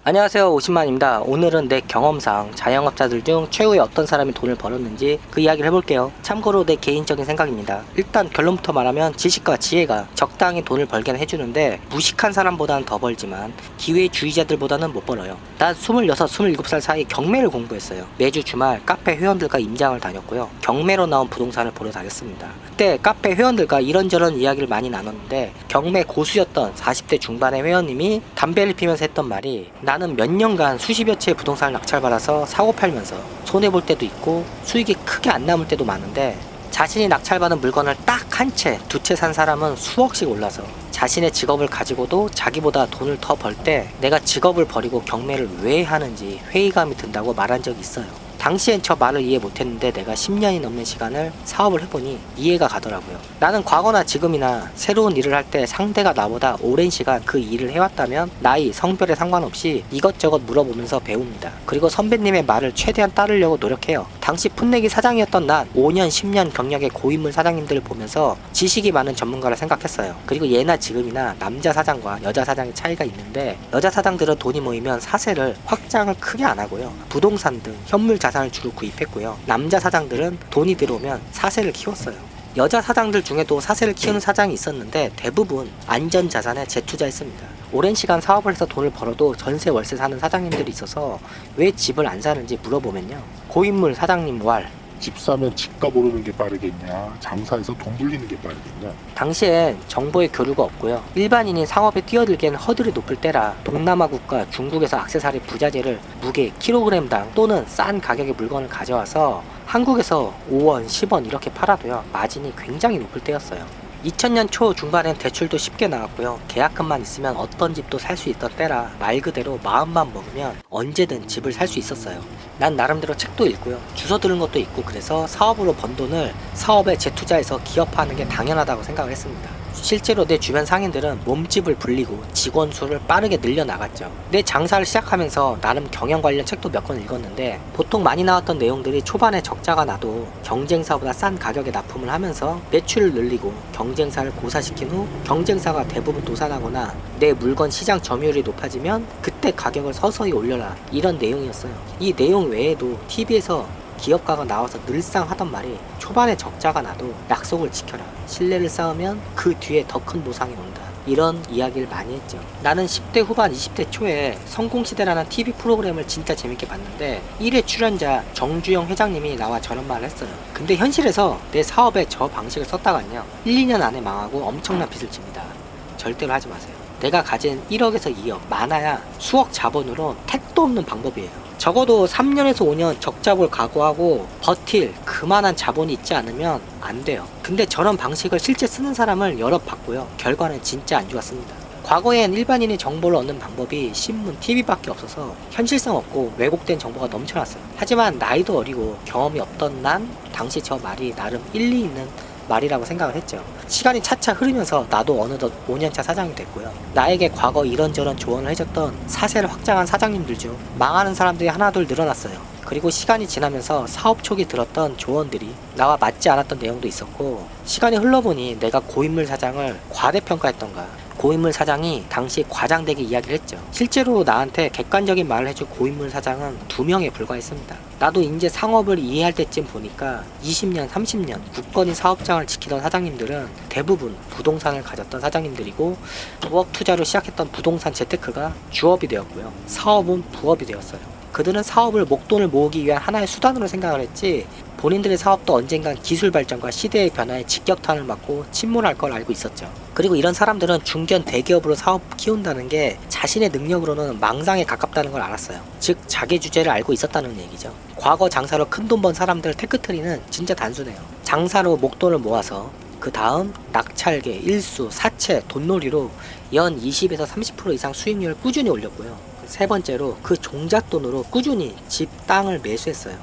안녕하세요, 오신만입니다. 오늘은 내 경험상 자영업자들 중 최후에 어떤 사람이 돈을 벌었는지 그 이야기를 해볼게요. 참고로 내 개인적인 생각입니다. 일단 결론부터 말하면 지식과 지혜가 적당히 돈을 벌게는 해주는데 무식한 사람보다는 더 벌지만 기회주의자들보다는 못 벌어요. 난 26, 27살 사이 경매를 공부했어요. 매주 주말 카페 회원들과 임장을 다녔고요. 경매로 나온 부동산을 보러 다녔습니다. 그때 카페 회원들과 이런저런 이야기를 많이 나눴는데 경매 고수였던 40대 중반의 회원님이 담배를 피면서 했던 말이 나는 몇 년간 수십여 채의 부동산을 낙찰받아서 사고 팔면서 손해볼 때도 있고 수익이 크게 안 남을 때도 많은데 자신이 낙찰받은 물건을 딱 한 채, 두 채 산 사람은 수억씩 올라서 자신의 직업을 가지고도 자기보다 돈을 더 벌 때 내가 직업을 버리고 경매를 왜 하는지 회의감이 든다고 말한 적이 있어요. 당시엔 저 말을 이해 못했는데 내가 10년이 넘는 시간을 사업을 해보니 이해가 가더라고요. 나는 과거나 지금이나 새로운 일을 할 때 상대가 나보다 오랜 시간 그 일을 해왔다면 나이, 성별에 상관없이 이것저것 물어보면서 배웁니다. 그리고 선배님의 말을 최대한 따르려고 노력해요. 당시 풋내기 사장이었던 난 5년, 10년 경력의 고인물 사장님들을 보면서 지식이 많은 전문가라 생각했어요. 그리고 예나 지금이나 남자 사장과 여자 사장의 차이가 있는데 여자 사장들은 돈이 모이면 사세를 확장을 크게 안 하고요. 부동산 등 현물 자산을 주로 구입했고요. 남자 사장들은 돈이 들어오면 사세를 키웠어요. 여자 사장들 중에도 사세를 키우는 사장이 있었는데 대부분 안전자산에 재투자했습니다. 오랜 시간 사업을 해서 돈을 벌어도 전세 월세 사는 사장님들이 있어서 왜 집을 안 사는지 물어보면요. 고인물 사장님 왈 집 사면 집값 오르는 게 빠르겠냐, 장사해서 돈 불리는 게 빠르겠냐. 당시엔 정보의 교류가 없고요. 일반인이 상업에 뛰어들기에는 허들이 높을 때라 동남아 국가 중국에서 액세서리 부자재를 무게 킬로그램당 또는 싼 가격의 물건을 가져와서 한국에서 5원, 10원 이렇게 팔아도요. 마진이 굉장히 높을 때였어요. 2000년 초 중반엔 대출도 쉽게 나왔고요. 계약금만 있으면 어떤 집도 살 수 있던 때라 말 그대로 마음만 먹으면 언제든 집을 살 수 있었어요. 난 나름대로 책도 읽고요. 주워 들은 것도 있고 그래서 사업으로 번 돈을 사업에 재투자해서 기업화하는 게 당연하다고 생각을 했습니다. 실제로 내 주변 상인들은 몸집을 불리고 직원 수를 빠르게 늘려나갔죠. 내 장사를 시작하면서 나름 경영 관련 책도 몇 권 읽었는데 보통 많이 나왔던 내용들이 초반에 적자가 나도 경쟁사보다 싼 가격에 납품을 하면서 매출을 늘리고 경쟁사를 고사시킨 후 경쟁사가 대부분 도산하거나 내 물건 시장 점유율이 높아지면 그때 가격을 서서히 올려라 이런 내용이었어요. 이 내용 외에도 TV에서 기업가가 나와서 늘상 하던 말이 초반에 적자가 나도 약속을 지켜라. 신뢰를 쌓으면 그 뒤에 더 큰 보상이 온다. 이런 이야기를 많이 했죠. 나는 10대 후반 20대 초에 성공시대라는 TV 프로그램을 진짜 재밌게 봤는데 1회 출연자 정주영 회장님이 나와 저런 말을 했어요. 근데 현실에서 내 사업에 저 방식을 썼다간요 1, 2년 안에 망하고 엄청난 빚을 집니다. 절대로 하지 마세요. 내가 가진 1억에서 2억 많아야 수억 자본으로 택도 없는 방법이에요. 적어도 3년에서 5년 적자볼 각오하고 버틸 그만한 자본이 있지 않으면 안 돼요. 근데 저런 방식을 실제 쓰는 사람을 여러 봤고요. 결과는 진짜 안 좋았습니다. 과거엔 일반인이 정보를 얻는 방법이 신문, TV밖에 없어서 현실성 없고 왜곡된 정보가 넘쳐났어요. 하지만 나이도 어리고 경험이 없던 난 당시 저 말이 나름 일리 있는 말이라고 생각을 했죠. 시간이 차차 흐르면서 나도 어느덧 5년차 사장이 됐고요. 나에게 과거 이런저런 조언을 해줬던 사세를 확장한 사장님들 중 망하는 사람들이 하나둘 늘어났어요. 그리고 시간이 지나면서 사업 초기 들었던 조언들이 나와 맞지 않았던 내용도 있었고 시간이 흘러보니 내가 고인물 사장을 과대평가했던가 고인물 사장이 당시 과장되게 이야기를 했죠. 실제로 나한테 객관적인 말을 해준 고인물 사장은 2명에 불과했습니다. 나도 이제 상업을 이해할 때쯤 보니까 20년, 30년 굳건히 사업장을 지키던 사장님들은 대부분 부동산을 가졌던 사장님들이고 부업 투자로 시작했던 부동산 재테크가 주업이 되었고요. 사업은 부업이 되었어요. 그들은 사업을 목돈을 모으기 위한 하나의 수단으로 생각을 했지 본인들의 사업도 언젠간 기술 발전과 시대의 변화에 직격탄을 맞고 침몰할 걸 알고 있었죠. 그리고 이런 사람들은 중견 대기업으로 사업 키운다는 게 자신의 능력으로는 망상에 가깝다는 걸 알았어요. 즉 자기 주제를 알고 있었다는 얘기죠. 과거 장사로 큰돈 번 사람들 테크트리는 진짜 단순해요. 장사로 목돈을 모아서 그 다음 낙찰계, 일수, 사채, 돈놀이로 연 20에서 30% 이상 수익률을 꾸준히 올렸고요. 세 번째로 그 종잣돈으로 꾸준히 집, 땅을 매수했어요.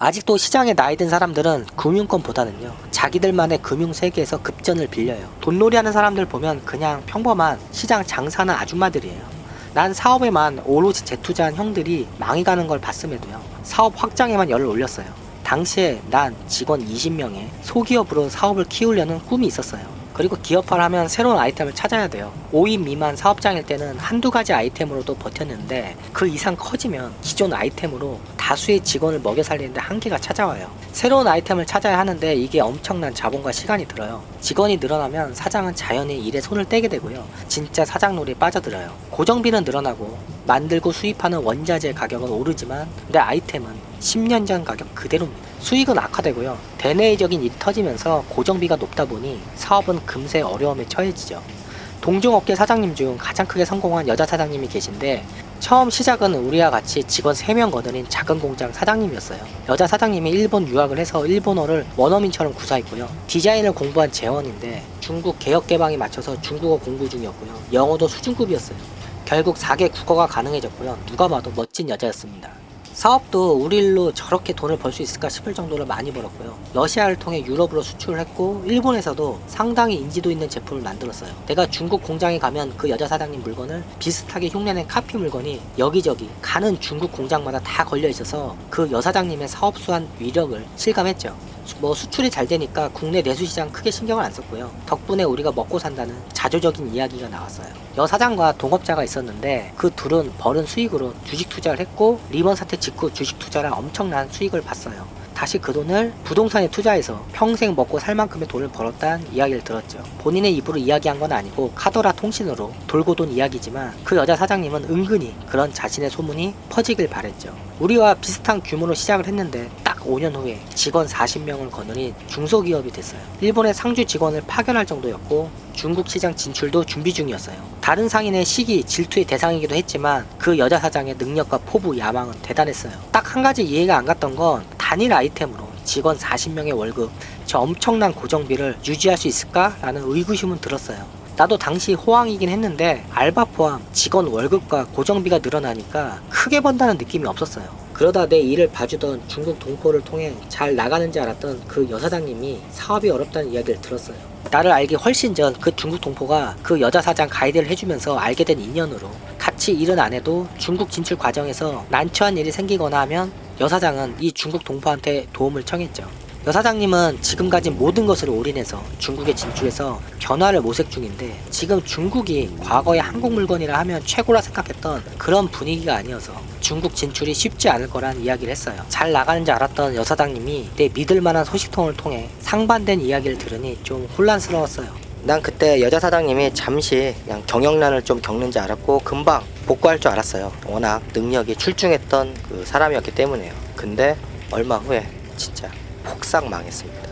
아직도 시장에 나이 든 사람들은 금융권보다는요 자기들만의 금융 세계에서 급전을 빌려요. 돈놀이 하는 사람들 보면 그냥 평범한 시장 장사하는 아줌마들이에요. 난 사업에만 오롯이 재투자한 형들이 망해가는 걸 봤음에도요 사업 확장에만 열을 올렸어요. 당시에 난 직원 20명의 소기업으로 사업을 키우려는 꿈이 있었어요. 그리고 기업화를 하면 새로운 아이템을 찾아야 돼요. 5인 미만 사업장일 때는 한두 가지 아이템으로도 버텼는데 그 이상 커지면 기존 아이템으로 다수의 직원을 먹여 살리는데 한계가 찾아와요. 새로운 아이템을 찾아야 하는데 이게 엄청난 자본과 시간이 들어요. 직원이 늘어나면 사장은 자연히 일에 손을 떼게 되고요. 진짜 사장놀이에 빠져들어요. 고정비는 늘어나고 만들고 수입하는 원자재 가격은 오르지만 내 아이템은 10년 전 가격 그대로입니다. 수익은 악화되고요. 대내적인 일이 터지면서 고정비가 높다 보니 사업은 금세 어려움에 처해지죠. 동종업계 사장님 중 가장 크게 성공한 여자 사장님이 계신데 처음 시작은 우리와 같이 직원 3명 거느린 작은 공장 사장님이었어요. 여자 사장님이 일본 유학을 해서 일본어를 원어민처럼 구사했고요. 디자인을 공부한 재원인데 중국 개혁 개방에 맞춰서 중국어 공부 중이었고요. 영어도 수준급이었어요. 결국 4개 국어가 가능해졌고요. 누가 봐도 멋진 여자였습니다. 사업도 우리 일로 저렇게 돈을 벌 수 있을까 싶을 정도로 많이 벌었고요. 러시아를 통해 유럽으로 수출을 했고 일본에서도 상당히 인지도 있는 제품을 만들었어요. 내가 중국 공장에 가면 그 여자 사장님 물건을 비슷하게 흉내낸 카피 물건이 여기저기 가는 중국 공장마다 다 걸려 있어서 그 여사장님의 사업 수완 위력을 실감했죠. 수출이 잘 되니까 국내 내수시장 크게 신경을 안 썼고요. 덕분에 우리가 먹고 산다는 자조적인 이야기가 나왔어요. 여사장과 동업자가 있었는데 그 둘은 벌은 수익으로 주식 투자를 했고 리먼 사태 직후 주식 투자라 엄청난 수익을 봤어요. 다시 그 돈을 부동산에 투자해서 평생 먹고 살 만큼의 돈을 벌었다는 이야기를 들었죠. 본인의 입으로 이야기한 건 아니고 카더라 통신으로 돌고 돈 이야기지만 그 여자 사장님은 은근히 그런 자신의 소문이 퍼지길 바랬죠. 우리와 비슷한 규모로 시작을 했는데 딱 5년 후에 직원 40명을 거느린 중소기업이 됐어요. 일본의 상주 직원을 파견할 정도였고 중국 시장 진출도 준비 중이었어요. 다른 상인의 시기, 질투의 대상이기도 했지만 그 여자 사장의 능력과 포부, 야망은 대단했어요. 딱 한 가지 이해가 안 갔던 건 단일 아이템으로 직원 40명의 월급, 저 엄청난 고정비를 유지할 수 있을까라는 의구심은 들었어요. 나도 당시 호황이긴 했는데 알바 포함 직원 월급과 고정비가 늘어나니까 크게 번다는 느낌이 없었어요. 그러다 내 일을 봐주던 중국 동포를 통해 잘 나가는지 알았던 그 여사장님이 사업이 어렵다는 이야기를 들었어요. 나를 알기 훨씬 전 그 중국 동포가 그 여자 사장 가이드를 해주면서 알게 된 인연으로 같이 일은 안 해도 중국 진출 과정에서 난처한 일이 생기거나 하면 여사장은 이 중국 동포한테 도움을 청했죠. 여사장님은 지금 가진 모든 것을 올인해서 중국에 진출해서 변화를 모색 중인데 지금 중국이 과거의 한국 물건이라 하면 최고라 생각했던 그런 분위기가 아니어서 중국 진출이 쉽지 않을 거란 이야기를 했어요. 잘 나가는 줄 알았던 여사장님이 내 믿을 만한 소식통을 통해 상반된 이야기를 들으니 좀 혼란스러웠어요. 난 그때 여자 사장님이 잠시 그냥 경영난을 좀 겪는지 알았고 금방 복구할 줄 알았어요. 워낙 능력이 출중했던 그 사람이었기 때문에요. 근데 얼마 후에 진짜 폭삭 망했습니다.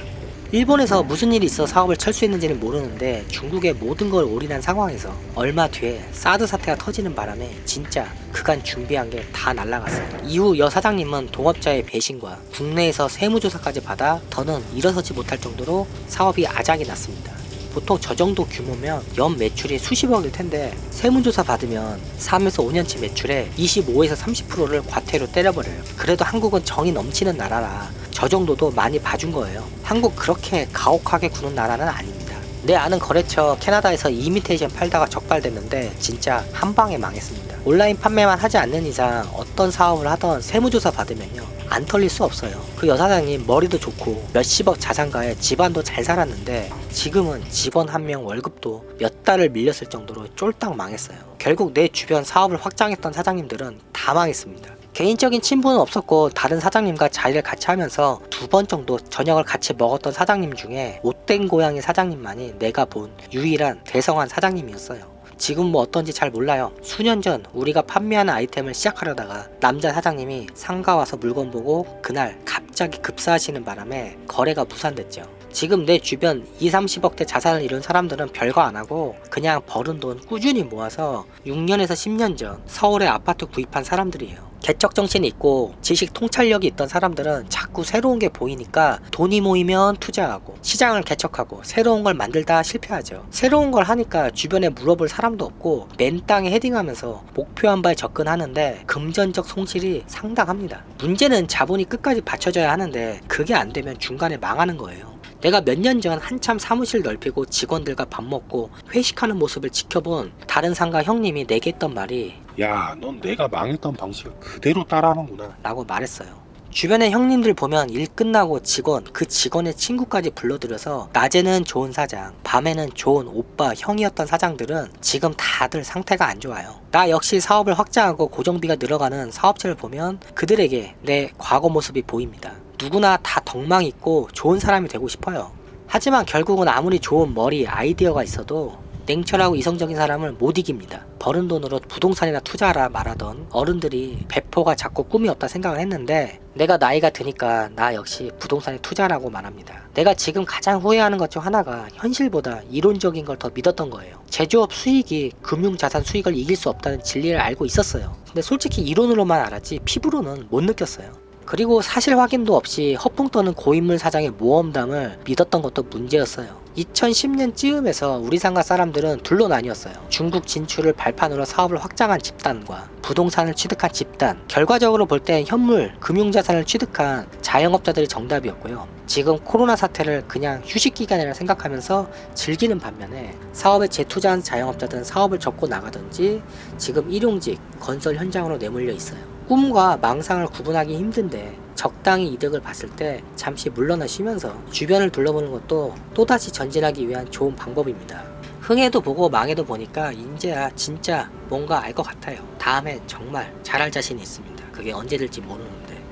일본에서 무슨 일이 있어 사업을 철수했는지는 모르는데 중국의 모든 걸 올인한 상황에서 얼마 뒤에 사드 사태가 터지는 바람에 진짜 그간 준비한 게 다 날라갔어요. 이후 여 사장님은 동업자의 배신과 국내에서 세무조사까지 받아 더는 일어서지 못할 정도로 사업이 아작이 났습니다. 보통 저 정도 규모면 연 매출이 수십억일 텐데 세무조사 받으면 3에서 5년치 매출의 25에서 30%를 과태료 때려버려요. 그래도 한국은 정이 넘치는 나라라 저 정도도 많이 봐준 거예요. 한국 그렇게 가혹하게 구는 나라는 아닙니다. 내 아는 거래처 캐나다에서 이미테이션 팔다가 적발됐는데 진짜 한 방에 망했습니다. 온라인 판매만 하지 않는 이상 어떤 사업을 하던 세무조사 받으면요 안 털릴 수 없어요. 그 여사장님 머리도 좋고 몇십억 자산가에 집안도 잘 살았는데 지금은 직원 한 명 월급도 몇 달을 밀렸을 정도로 쫄딱 망했어요. 결국 내 주변 사업을 확장했던 사장님들은 다 망했습니다. 개인적인 친분은 없었고 다른 사장님과 자리를 같이 하면서 2번 정도 저녁을 같이 먹었던 사장님 중에 못된 고양이 사장님만이 내가 본 유일한 대성한 사장님이었어요. 지금 뭐 어떤지 잘 몰라요. 수년 전 우리가 판매하는 아이템을 시작하려다가 남자 사장님이 상가 와서 물건 보고 그날 갑자기 급사하시는 바람에 거래가 무산됐죠. 지금 내 주변 20-30억대 자산을 이룬 사람들은 별거 안 하고 그냥 벌은 돈 꾸준히 모아서 6년에서 10년 전 서울에 아파트 구입한 사람들이에요. 개척 정신이 있고 지식 통찰력이 있던 사람들은 자꾸 새로운 게 보이니까 돈이 모이면 투자하고 시장을 개척하고 새로운 걸 만들다 실패하죠. 새로운 걸 하니까 주변에 물어볼 사람도 없고 맨 땅에 헤딩하면서 목표 한 발 접근하는데 금전적 손실이 상당합니다. 문제는 자본이 끝까지 받쳐줘야 하는데 그게 안 되면 중간에 망하는 거예요. 내가 몇 년 전 한참 사무실 넓히고 직원들과 밥 먹고 회식하는 모습을 지켜본 다른 상가 형님이 내게 했던 말이 야, 넌 내가 망했던 방식을 그대로 따라하는구나 라고 말했어요. 주변의 형님들 보면 일 끝나고 직원, 그 직원의 친구까지 불러들여서 낮에는 좋은 사장, 밤에는 좋은 오빠, 형이었던 사장들은 지금 다들 상태가 안 좋아요. 나 역시 사업을 확장하고 고정비가 늘어가는 사업체를 보면 그들에게 내 과거 모습이 보입니다. 누구나 다 덕망 있고 좋은 사람이 되고 싶어요. 하지만 결국은 아무리 좋은 머리, 아이디어가 있어도 냉철하고 이성적인 사람을 못 이깁니다. 버는 돈으로 부동산이나 투자하라 말하던 어른들이 배포가 자꾸 꿈이 없다 생각을 했는데 내가 나이가 드니까 나 역시 부동산에 투자라고 말합니다. 내가 지금 가장 후회하는 것 중 하나가 현실보다 이론적인 걸 더 믿었던 거예요. 제조업 수익이 금융자산 수익을 이길 수 없다는 진리를 알고 있었어요. 근데 솔직히 이론으로만 알았지 피부로는 못 느꼈어요. 그리고 사실 확인도 없이 허풍 떠는 고인물 사장의 모험담을 믿었던 것도 문제였어요. 2010년쯤에서 우리 상가 사람들은 둘로 나뉘었어요. 중국 진출을 발판으로 사업을 확장한 집단과 부동산을 취득한 집단. 결과적으로 볼 땐 현물, 금융자산을 취득한 자영업자들이 정답이었고요. 지금 코로나 사태를 그냥 휴식기간이라 생각하면서 즐기는 반면에 사업에 재투자한 자영업자들은 사업을 접고 나가든지 지금 일용직, 건설 현장으로 내몰려 있어요. 꿈과 망상을 구분하기 힘든데 적당히 이득을 봤을 때 잠시 물러나 쉬면서 주변을 둘러보는 것도 또다시 전진하기 위한 좋은 방법입니다. 흥해도 보고 망해도 보니까 이제야 진짜 뭔가 알 것 같아요. 다음에 정말 잘할 자신이 있습니다. 그게 언제 될지 모르는데.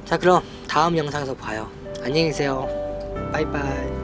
자, 그럼 다음 영상에서 봐요. 안녕히 계세요. 빠이빠이.